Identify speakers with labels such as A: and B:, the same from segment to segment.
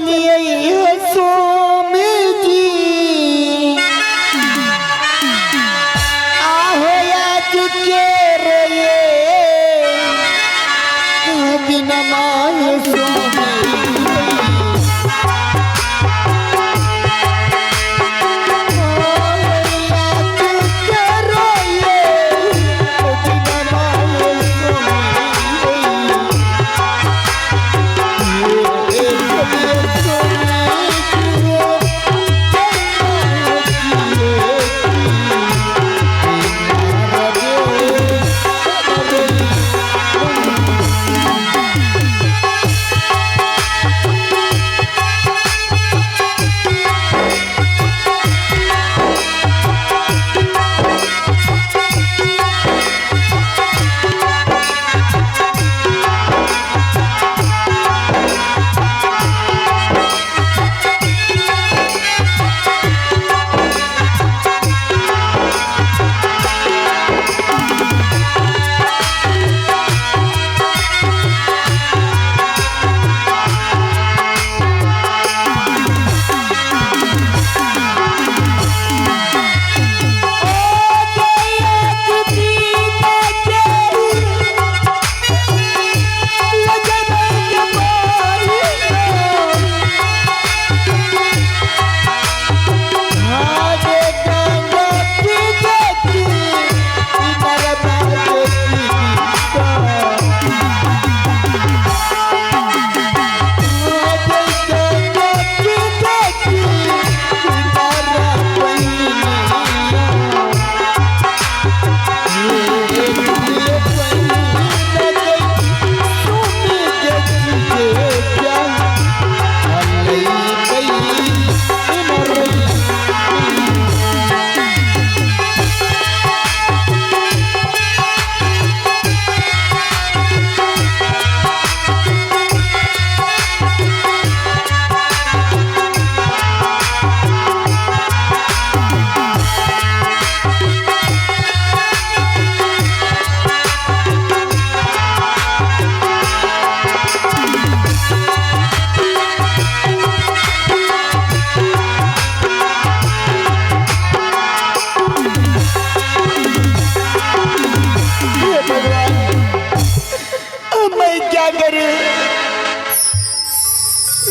A: चलिए स्वामी जी आहो आज के रे दिन माय स्वामी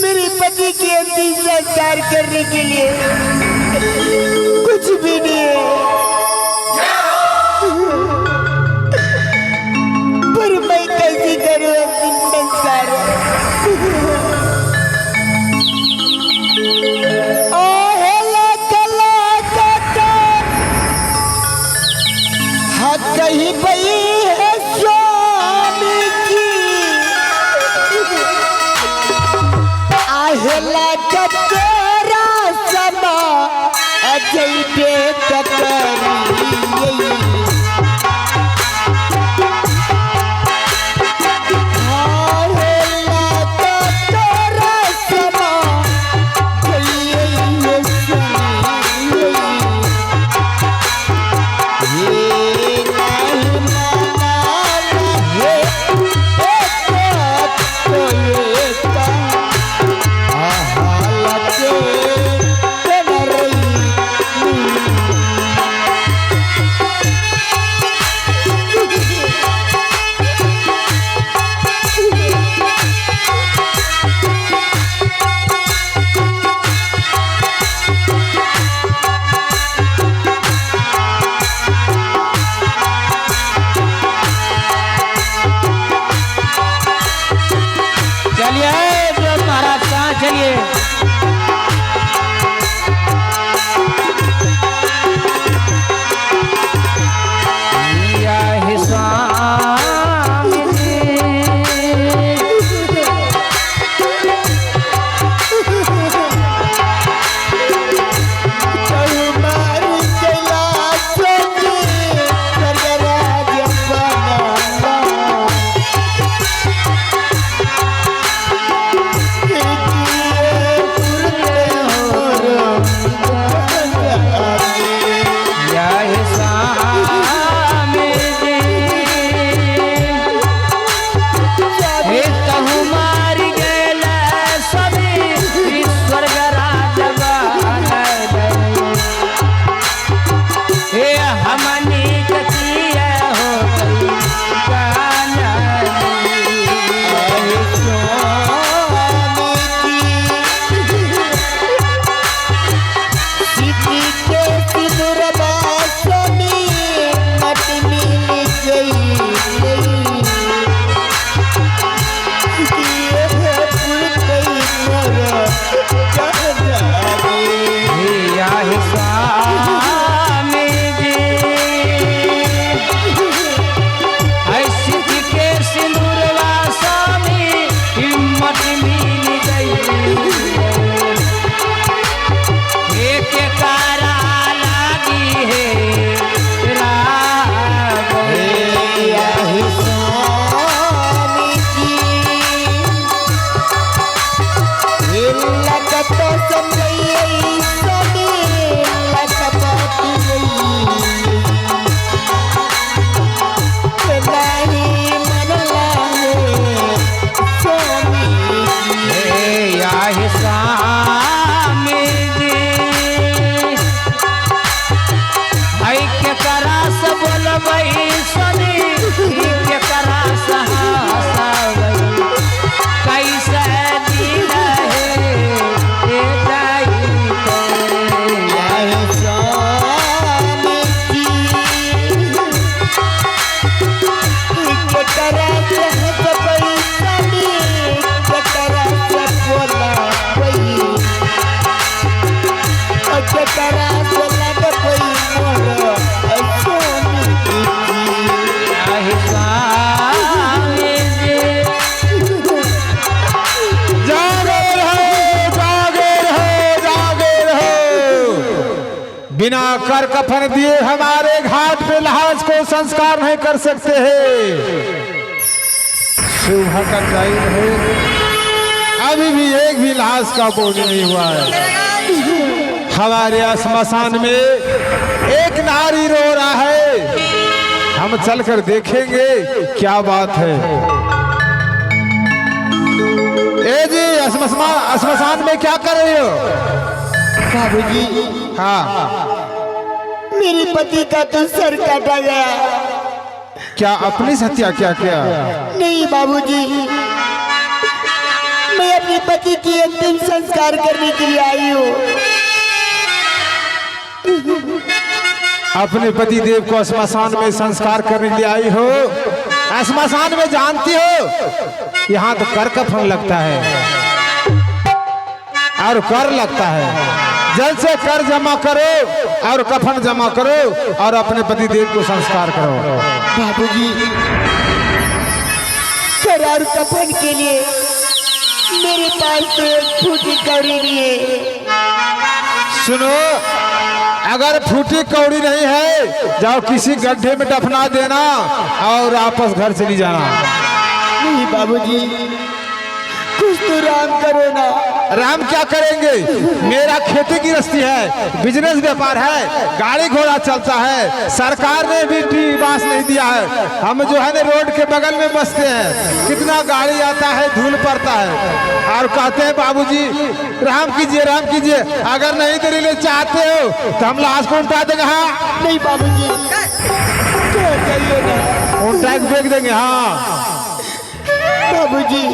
A: मेरे पति की अंतिम संस्कार करने के लिए कुछ भी नहीं है, पर मैं कैसे करूं अंतिम संस्कार? हाथ कहीं पई है स्वामी जी हेला कतरा समा अजय पे कतरी
B: बिना कर कफन दिए हमारे घाट पे लाश को संस्कार नहीं कर सकते हैं। सुबह का टाइम है, अभी भी एक भी लाश का बोझ नहीं हुआ है। हमारे स्मशान में एक नारी रो रहा है, हम चलकर देखेंगे क्या बात है। ए जी, स्मशान में क्या कर रही हो?
A: बाबूजी,
B: हाँ,
A: मेरे पति का तो सर काटा गया।
B: क्या अपनी हत्या क्या किया?
A: नहीं बाबूजी, मैं अपने पति की अंतिम संस्कार करने के लिए आई हूँ।
B: अपने पति देव को स्मशान में संस्कार करने के लिए आई हो? स्मशान में जानती हो यहाँ तो कर कफन लगता है और कर लगता है। जल्द से कर जमा करो और कफन जमा करो और अपने पति देव को संस्कार करो।
A: बाबूजी, कर और कफन के लिए मेरे पास तो एक फूटी कौड़ी नहीं है।
B: सुनो, अगर फूटी कौड़ी नहीं है, जाओ किसी गड्ढे में दफना देना और वापस घर चली जाना।
A: नहीं बाबूजी, कुछ तो राम करो ना।
B: राम क्या करेंगे? मेरा खेती गृहस्थी है, बिजनेस व्यापार है, गाड़ी घोड़ा चलता है, सरकार ने भी बास नहीं दिया है। हम जो है ना रोड के बगल में बसते हैं, कितना गाड़ी आता है, धूल पड़ता है और कहते हैं बाबूजी राम कीजिए राम कीजिए। अगर नहीं देने चाहते हो तो हम लाश को उठा देंगे। हाँ
A: नहीं बाबूजी,
B: उठा के फेंक देंगे। हाँ
A: बाबूजी,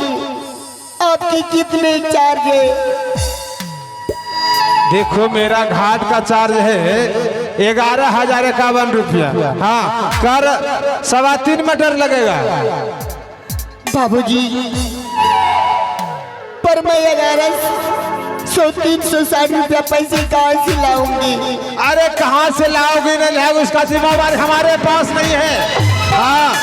A: आपके कितने चार्ज है?
B: देखो, मेरा घाट का चार्ज है 11,051 रुपया। हाँ, कर 3.25 मीटर लगेगा।
A: बाबूजी, पर मैं 1100-360 रुपया पैसे कहाँ से लाऊंगी?
B: अरे कहाँ से लाओगे? नहीं लाओगे उसका जिम्मेवारी हमारे पास नहीं है। हाँ,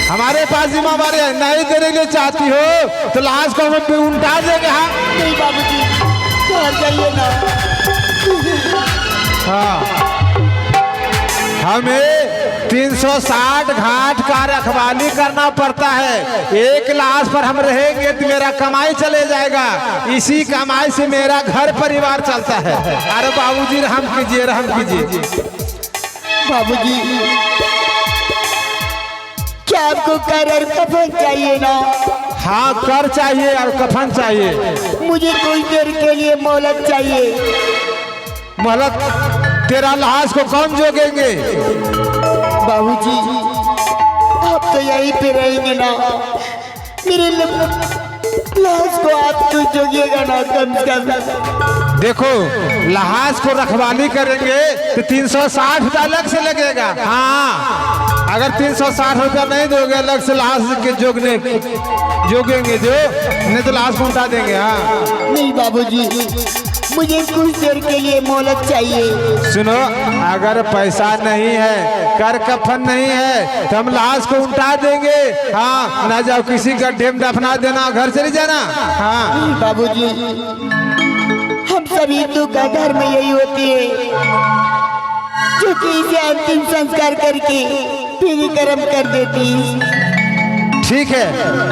B: हमारे पास जिम्मेवारी है। नहीं देने के लिए चाहती हो तो लाश को हम उल्टा देंगे। हाँ
A: नहीं बाबूजी, घर जाइए ना।
B: हाँ, हमें 360 घाट का रखवाली करना पड़ता है। एक लाश पर हम रहेंगे तो मेरा कमाई चले जाएगा, इसी कमाई से मेरा घर परिवार चलता है। अरे बाबूजी रहम कीजिए रहम कीजिए।
A: बाबूजी, क्या आपको कर और कफन चाहिए ना?
B: हाँ, कर चाहिए और कफन चाहिए।
A: मुझे कुछ देर के लिए मोहलत चाहिए।
B: मोहलत? तेरा लाश को कौन जोगेंगे?
A: बाबूजी, आप तो यहीं पे रहेंगे ना? मेरे लाश को आप तो जोगिएगा ना कम से कम।
B: देखो, लाश को रखवाली करेंगे तो 360 रुपया अलग से लगेगा। हाँ, अगर 360 रुपया नहीं दोगे अलग से लाश के जोगेंगे जो, नहीं तो लाश को उठा देंगे। हाँ
A: नहीं बाबूजी, मुझे कुछ देर के लिए मोहलत चाहिए।
B: सुनो, अगर पैसा नहीं है, कर कफन नहीं है तो हम लाश को उठा देंगे। हाँ, ना जाओ किसी गड्ढे में दफना देना, घर चली जाना। हाँ
A: नहीं बाबूजी, हम सभी हिंदू का धर्म यही होती है, जो कि इसे अंतिम संस्कार करके फिर कर्म कर देती।
B: ठीक है,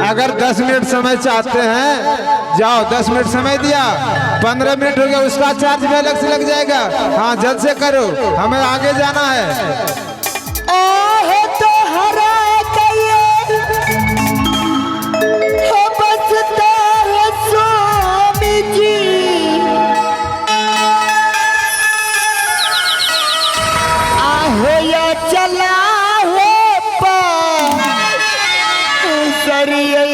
B: अगर 10 मिनट समय चाहते हैं जाओ, 10 मिनट समय दिया, 15 मिनट हो गया, उसका चार्ज भी अलग से लग जाएगा। हाँ, जल्द से करो, हमें आगे जाना है।
A: तो हरा बसता है स्वामी जी, आहो या चला हो सरिये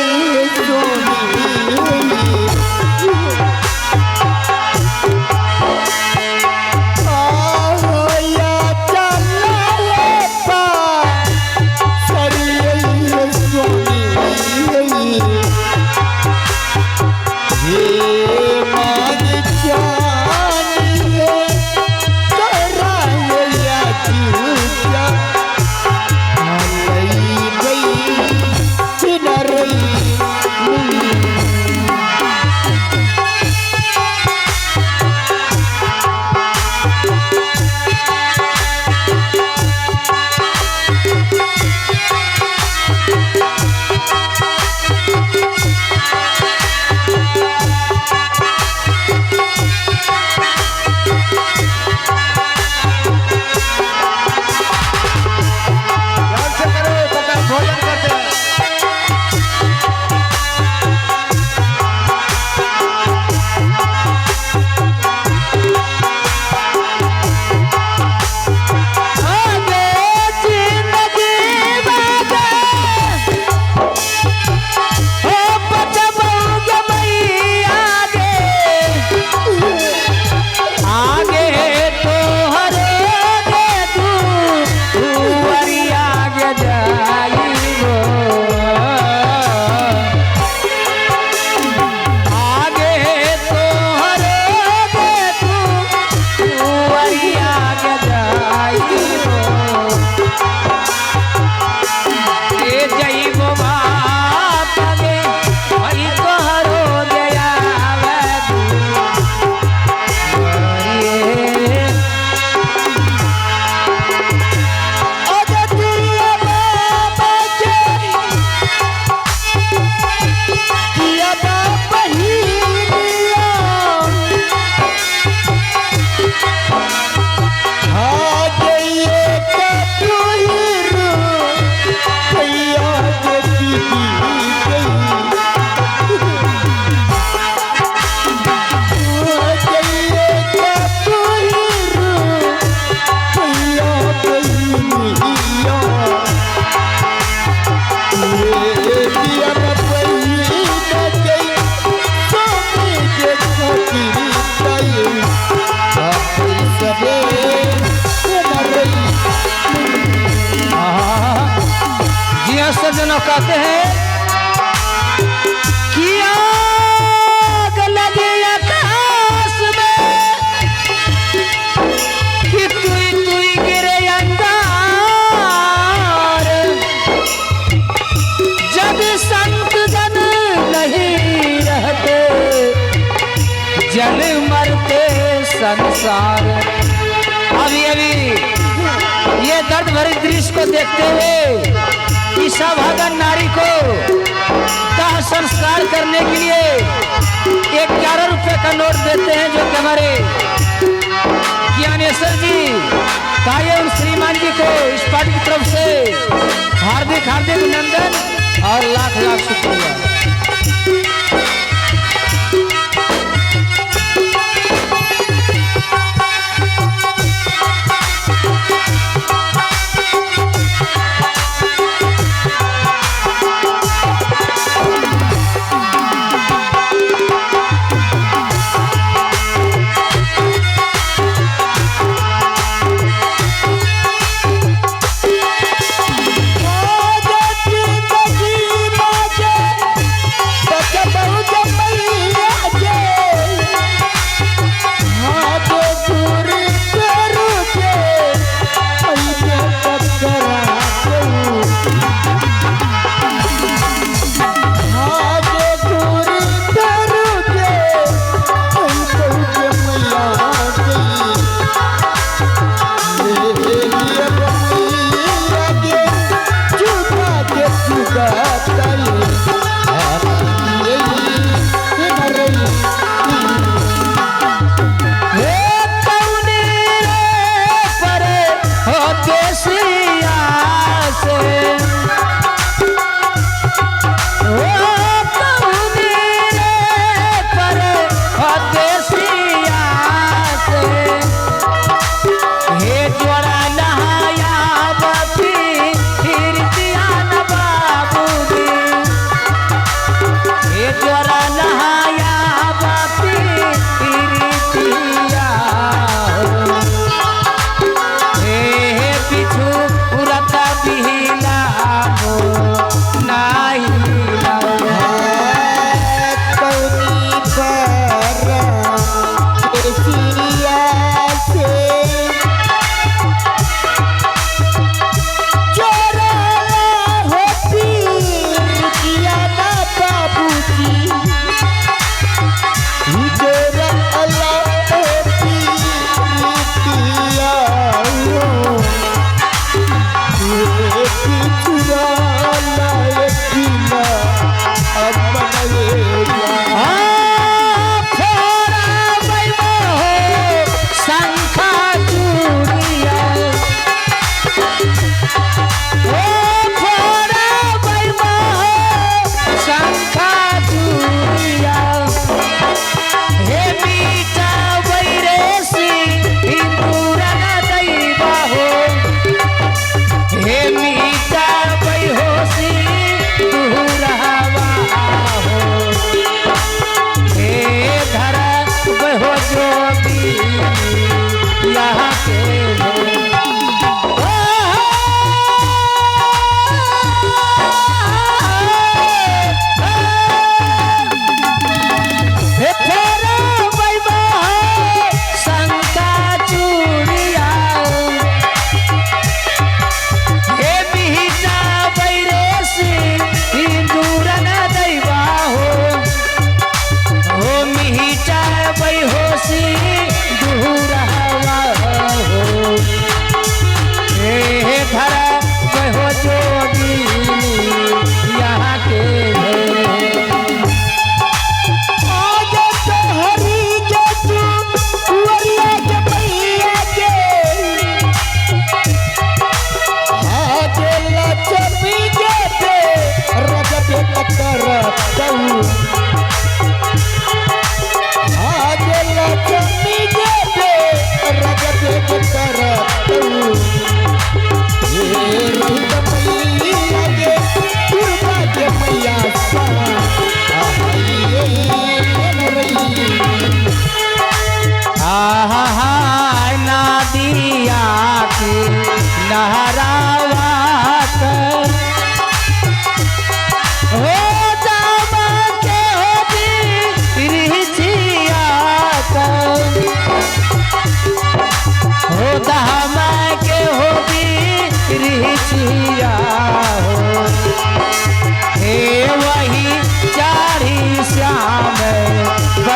C: कहते हैं कि आग लगे आकाश में कि तुई तुई गिरे अंगार, जब संत जन नहीं रहते जल मरते संसार। अभी अभी ये दर्द भरे दृश्य को देखते हुए ईशा भागन नारी को दाह संस्कार करने के लिए 11 रुपए का नोट देते हैं, जो कि हमारे ज्ञानेश्वर जी ताये उन श्रीमान जी को इस पार्टी की तरफ से हार्दिक हार्दिक अभिनंदन और लाख लाख शुक्रिया।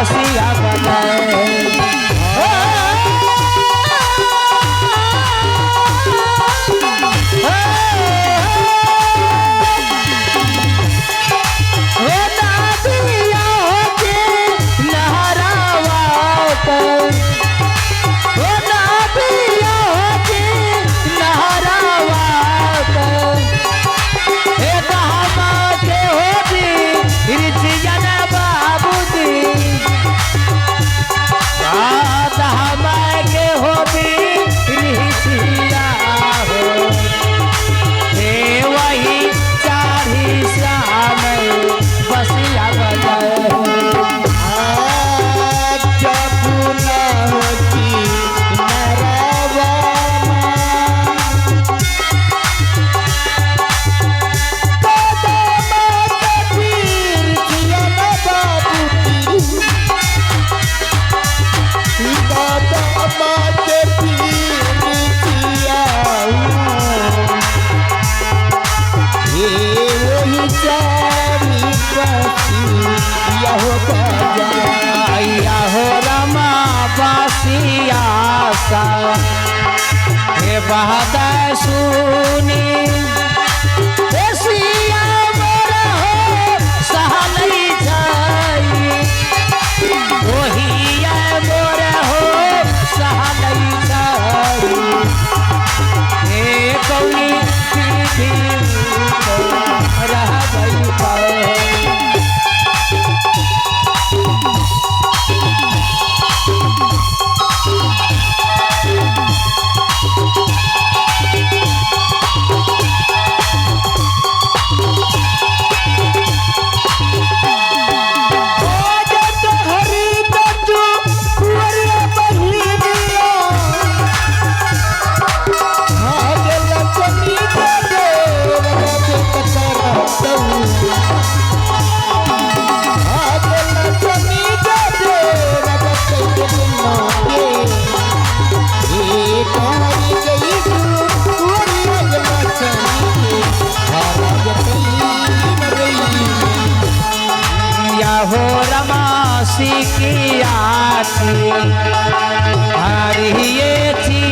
C: बसिया बनाए हे बहदा सुनी देसिया मोरा हो सहलई जाई ओहिया मोरा हो सहलई जाई हे कौनी पीठी रह गई हो रमासी की आसी हरी ये थी